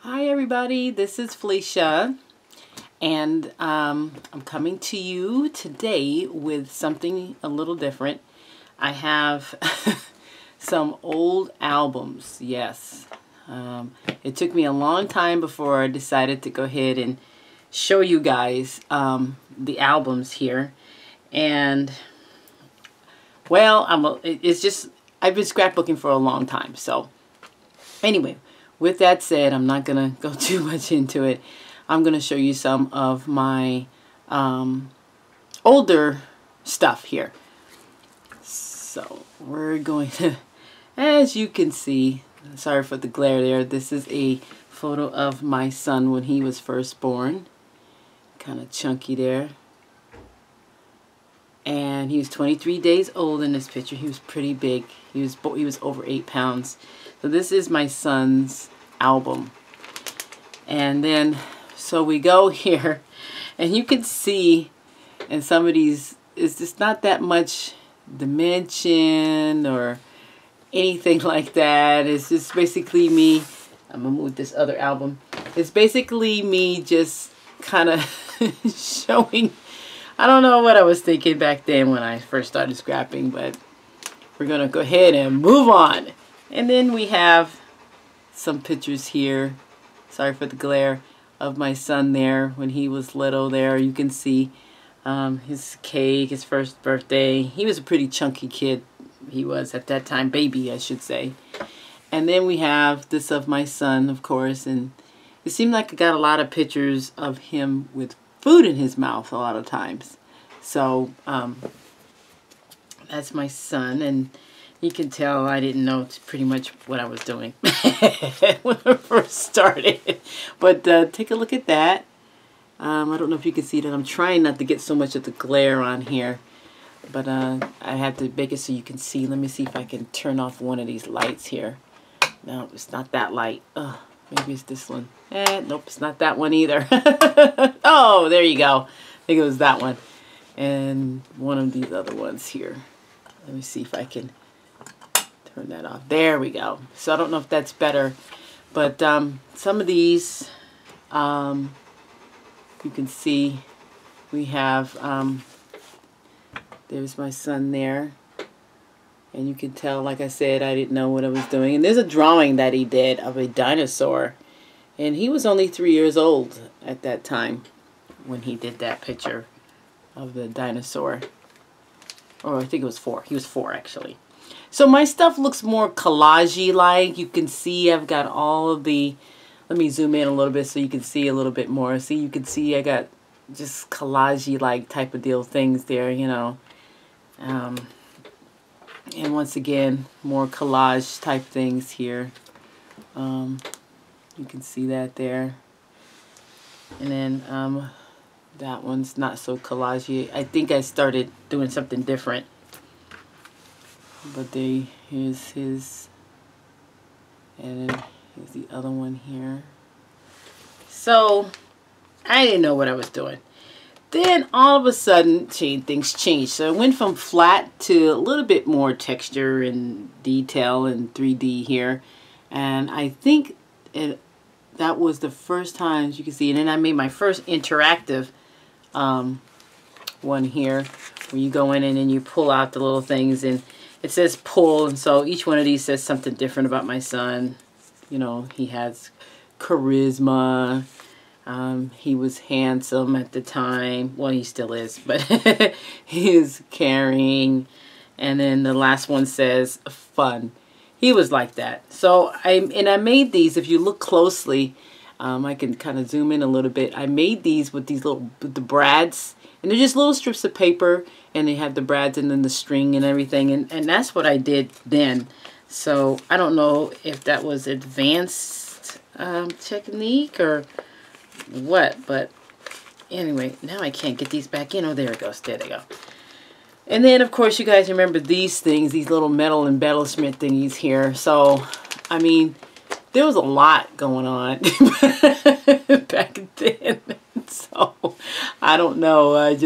Hi everybody, this is Felicia, and I'm coming to you today with something a little different. I have some old albums, yes. It took me a long time before I decided to go ahead and show you guys the albums here. And well, it's just, I've been scrapbooking for a long time, so anyway. With that said, I'm not going to go too much into it. I'm going to show you some of my older stuff here. So we're going to, as you can see, sorry for the glare there, this is a photo of my son when he was first born. Kind of chunky there. And he was 23 days old in this picture. He was pretty big. He was over 8 pounds. So this is my son's album. And then, so we go here, and you can see in some of these, it's just not that much dimension or anything like that. It's just basically me. I'm gonna move this other album. It's basically me just kind of showing. I don't know what I was thinking back then when I first started scrapping, but we're gonna go ahead and move on. And then we have some pictures here. Sorry for the glare, of my son there when he was little there. You can see his cake, his first birthday. He was a pretty chunky kid. He was at that time, baby, I should say. And then we have this of my son, of course, and it seemed like I got a lot of pictures of him with food in his mouth a lot of times. So that's my son, and you can tell I didn't know pretty much what I was doing when I first started. But take a look at that. I don't know if you can see that. I'm trying not to get so much of the glare on here, but I have to make it so you can see. Let me see if I can turn off one of these lights here. No, it's not that light. Maybe it's this one. Nope, it's not that one either. Oh, there you go. I think it was that one. And one of these other ones here. Let me see if I can turn that off. There we go. So I don't know if that's better. But some of these, you can see we have, there's my son there. And you can tell, like I said, I didn't know what I was doing. And there's a drawing that he did of a dinosaur. And he was only 3 years old at that time when he did that picture of the dinosaur. Or I think it was 4. He was 4, actually. So my stuff looks more collage-y like. You can see I've got all of the... Let me zoom in a little bit so you can see a little bit more. See, you can see I got just collage-y like type of deal things there, you know. And once again, more collage type things here. You can see that there. And then that one's not so collage-y. I think I started doing something different. But here's his. And then here's the other one here. So, I didn't know what I was doing. Then all of a sudden, things changed. So it went from flat to a little bit more texture and detail and 3D here. And I think that was the first time you can see. And then I made my first interactive one here, where you go in and then you pull out the little things. And it says pull. And so each one of these says something different about my son. You know, he has charisma. He was handsome at the time. Well, he still is, but he is caring. And then the last one says fun. He was like that. So I made these. If you look closely, I can kind of zoom in a little bit. I made these with these little the brads, and they're just little strips of paper, and they have the brads and then the string and everything. And that's what I did then. So I don't know if that was advanced technique or what, but anyway, now I can't get these back in. Oh, there it goes. There they go. And then, of course, you guys remember these things, these little metal embellishment thingies here. So, I mean, there was a lot going on back then. So, I don't know. And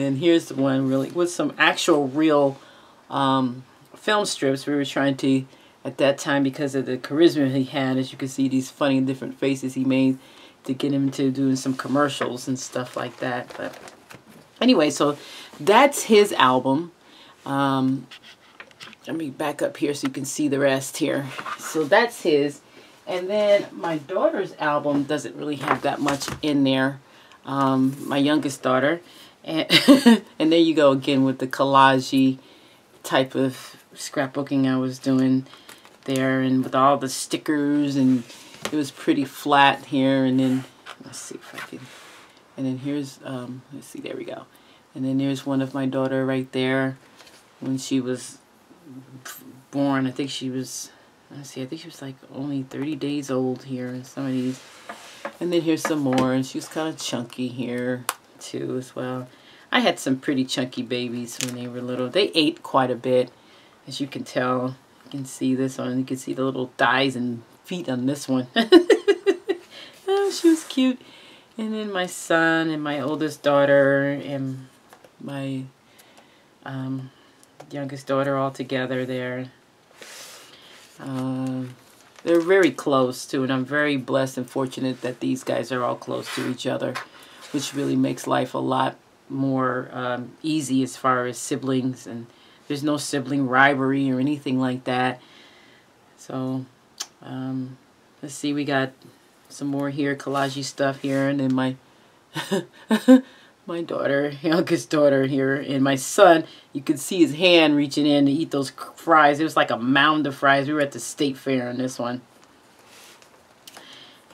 then here's the one really with some actual real film strips. We were trying to at that time because of the charisma he had. As you can see, these funny different faces he made to get him to doing some commercials and stuff like that. But anyway, so that's his album. Let me back up here so you can see the rest here. So that's his. And then my daughter's album doesn't really have that much in there. My youngest daughter. And, and there you go again with the collage type of scrapbooking I was doing there. And with all the stickers. And it was pretty flat here. And then, let's see if I can. And then here's, let's see, there we go. And then there's one of my daughter right there when she was born. I think she was, let's see, I think she was like only 30 days old here in some of these. And then here's some more, and she was kind of chunky here too as well. I had some pretty chunky babies when they were little. They ate quite a bit, as you can tell. You can see this one. You can see the little thighs and feet on this one. Oh, she was cute. And then my son and my oldest daughter and my youngest daughter all together there. They're very close too, and I'm very blessed and fortunate that these guys are all close to each other, which really makes life a lot more easy as far as siblings, and there's no sibling rivalry or anything like that. So let's see, we got some more here, collage stuff here, and then my my daughter, youngest daughter here, and my son, you could see his hand reaching in to eat those fries. It was like a mound of fries. We were at the state fair on this one.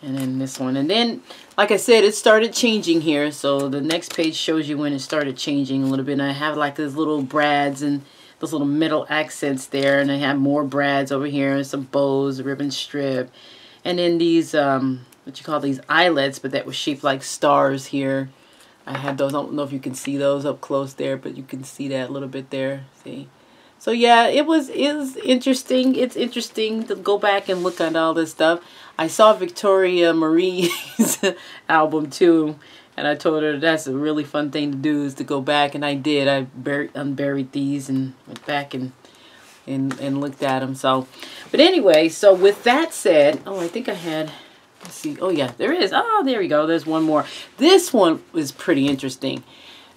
And then this one. And then, like I said, it started changing here. So the next page shows you when it started changing a little bit. And I have like those little brads and those little metal accents there. And I have more brads over here and some bows, a ribbon strip. And then these, what you call these eyelets, but that was shaped like stars here. I had those. I don't know if you can see those up close there, but you can see that a little bit there. See? So yeah, it was interesting. It's interesting to go back and look at all this stuff. I saw Victoria Marie's album too, and I told her that's a really fun thing to do, is to go back, and I did. I unburied these and went back and looked at them. So, but anyway, so with that said, oh, I think I had. Let's see. Oh, yeah, there is. Oh, there we go. There's one more. This one is pretty interesting.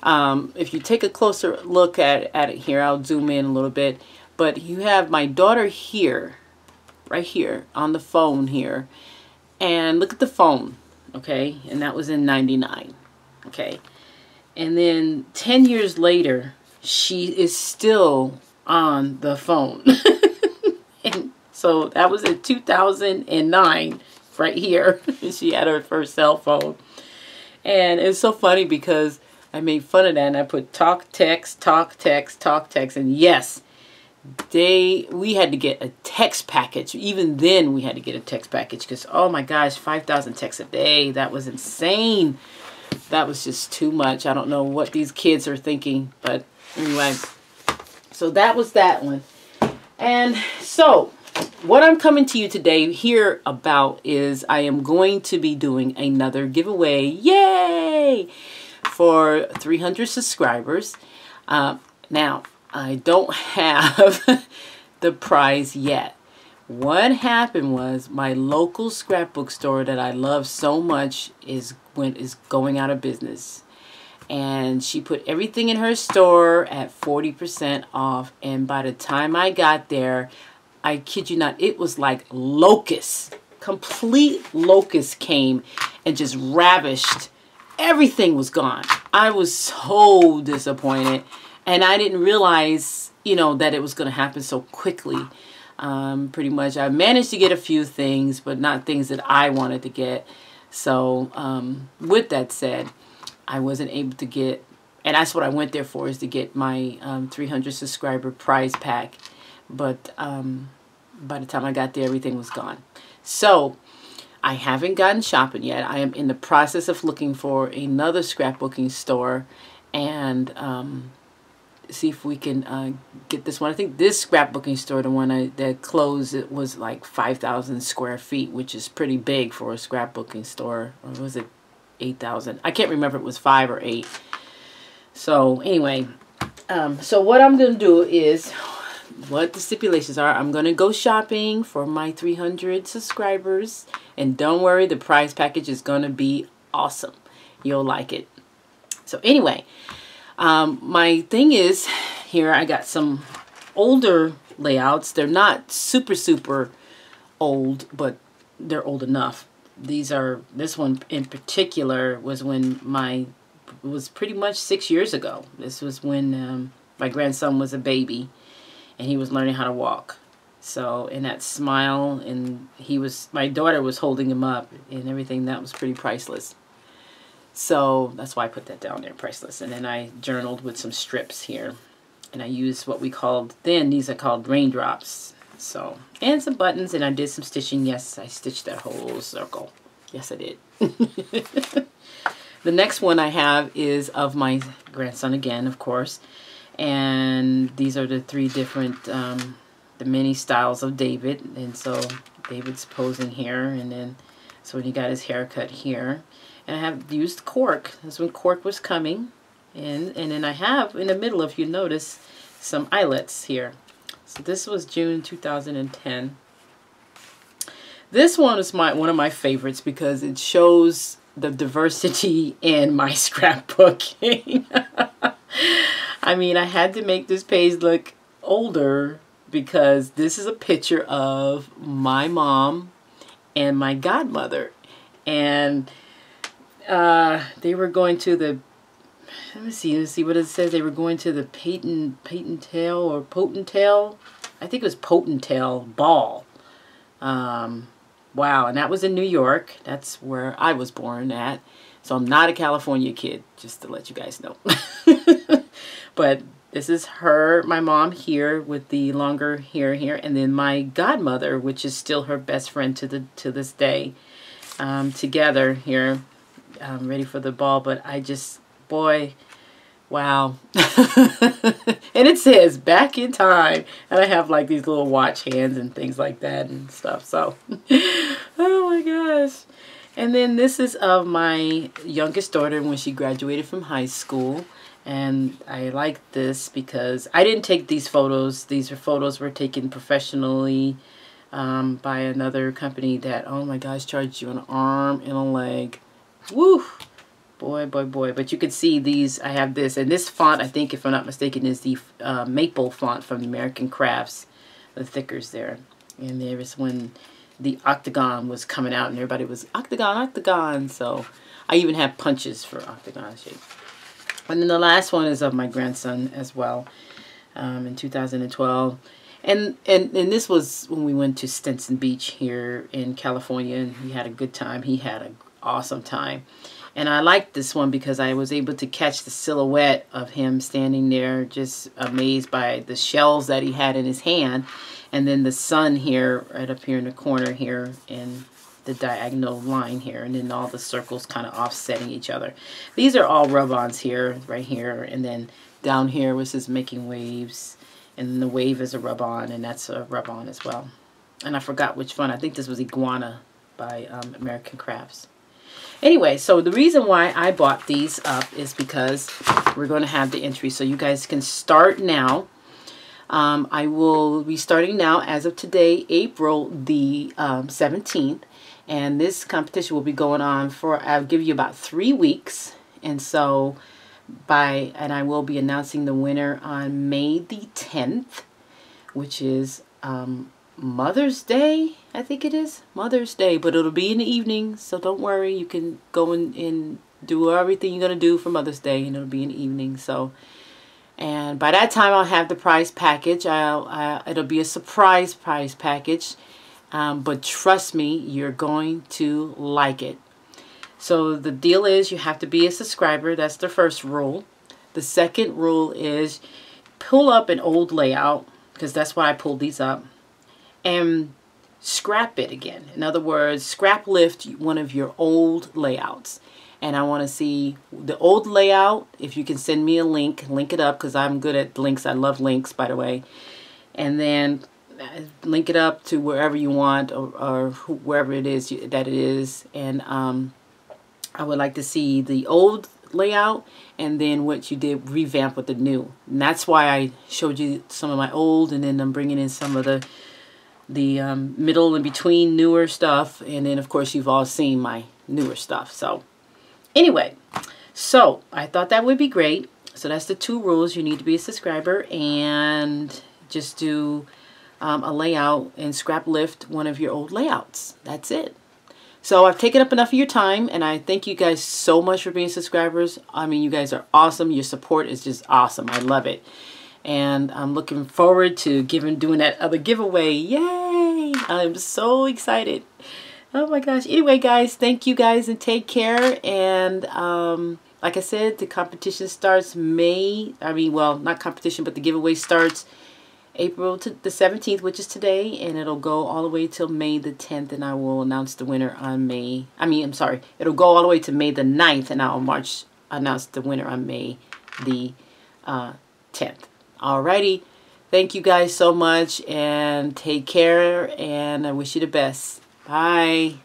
If you take a closer look at it here, I'll zoom in a little bit. But you have my daughter here, right here, on the phone here. And look at the phone, okay? And that was in '99, okay? And then 10 years later, she is still on the phone. And so that was in 2009. Right here. She had her first cell phone. And it's so funny because I made fun of that and I put talk, text, talk, text, talk, text. And yes, we had to get a text package. Even then we had to get a text package because, oh my gosh, 5,000 texts a day. That was insane. That was just too much. I don't know what these kids are thinking. But anyway, so that was that one. And so what I'm coming to you today here about is I am going to be doing another giveaway, yay, for 300 subscribers. Now, I don't have the prize yet. What happened was my local scrapbook store that I love so much is going out of business. And she put everything in her store at 40% off. And by the time I got there, I kid you not, it was like locusts. Complete locusts came and just ravished. Everything was gone. I was so disappointed. And I didn't realize, you know, that it was going to happen so quickly. Pretty much. I managed to get a few things, but not things that I wanted to get. So with that said, I wasn't able to get, and that's what I went there for, is to get my 300 subscriber prize pack. But by the time I got there, everything was gone. So I haven't gotten shopping yet. I am in the process of looking for another scrapbooking store and see if we can get this one. I think this scrapbooking store, the one that closed, it was like 5,000 square feet, which is pretty big for a scrapbooking store. Or was it 8,000? I can't remember if it was 5 or 8. So anyway, so what I'm going to do is, what the stipulations are. I'm going to go shopping for my 300 subscribers. And don't worry, the prize package is going to be awesome. You'll like it. So anyway, my thing is, here I got some older layouts. They're not super old, but they're old enough. This one in particular was was pretty much 6 years ago. This was when my grandson was a baby and he was learning how to walk. So, and that smile, and my daughter was holding him up and everything, that was pretty priceless. So that's why I put that down there, priceless. And then I journaled with some strips here. And I used what we called, these are called raindrops. So, and some buttons, and I did some stitching. Yes, I stitched that whole circle. Yes, I did. The next one I have is of my grandson again, of course. And these are the 3 different, the many styles of David. And so David's posing here, and then so when he got his haircut here. And I have used cork. That's when cork was coming in. And then I have in the middle, if you notice, some eyelets here. So this was June 2010. This one is one of my favorites because it shows the diversity in my scrapbooking. I mean, I had to make this page look older because this is a picture of my mom and my godmother. And they were going to the, let me see what it says. They were going to the Potentail, I think it was Potentail Ball. Wow, and that was in New York. That's where I was born at. So I'm not a California kid, just to let you guys know. But this is my mom here with the longer hair here, and then my godmother, which is still her best friend to this day, together here, ready for the ball. But boy, wow. And it says back in time, and I have like these little watch hands and things like that and stuff. So, oh my gosh. And then this is of my youngest daughter when she graduated from high school. And I like this because I didn't take these photos. These photos were taken professionally by another company that, oh my gosh, charged you an arm and a leg. Woo! Boy, boy, boy. But you can see these. I have this. And this font, I think, if I'm not mistaken, is the Maple font from the American Crafts. The thickers there. And there was when the octagon was coming out and everybody was octagon, octagon. So I even have punches for octagon shape. And then the last one is of my grandson as well, in 2012. And this was when we went to Stinson Beach here in California, and he had a good time. He had an awesome time. And I liked this one because I was able to catch the silhouette of him standing there, just amazed by the shells that he had in his hand. And then the sun here, right up here in the corner here, in the diagonal line here, and then all the circles kind of offsetting each other. These are all rub-ons here, right here, and then down here was his making waves, and then the wave is a rub-on, and that's a rub-on as well. And I forgot which one. I think this was Iguana by American Crafts. Anyway, so the reason why I bought these up is because we're going to have the entry, so you guys can start now. I will be starting now as of today, April the 17th. And this competition will be going on for, I'll give you about 3 weeks. And so and I will be announcing the winner on May the 10th, which is Mother's Day, I think it is. Mother's Day, but it'll be in the evening. So don't worry, you can go and do everything you're going to do for Mother's Day, and it'll be in the evening. So, and by that time I'll have the prize package. It'll be a surprise prize package. But trust me, you're going to like it. So the deal is you have to be a subscriber. That's the first rule. The second rule is pull up an old layout, because that's why I pulled these up, and scrap it again. In other words, scrap lift one of your old layouts. And I want to see the old layout. If you can send me a link it up, because I'm good at links. I love links, by the way. And then link it up to wherever you want, or wherever it is that it is. And I would like to see the old layout, and then what you did revamp with the new. And that's why I showed you some of my old, and then I'm bringing in some of the middle and between newer stuff, and then of course you've all seen my newer stuff. So anyway, so I thought that would be great. So that's the 2 rules. You need to be a subscriber and just do a layout and scrap lift one of your old layouts. That's it. So I've taken up enough of your time, and I thank you guys so much for being subscribers. I mean, you guys are awesome. Your support is just awesome. I love it. And I'm looking forward to doing that other giveaway. Yay! I'm so excited. Oh my gosh. Anyway, guys, thank you guys and take care. And like I said, the competition starts well, not competition, but the giveaway starts April the 17th, which is today, and it'll go all the way till May the 10th, and I will announce the winner on it'll go all the way to May the 9th, and I'll announce the winner on May the 10th. Alrighty, thank you guys so much, and take care, and I wish you the best. Bye.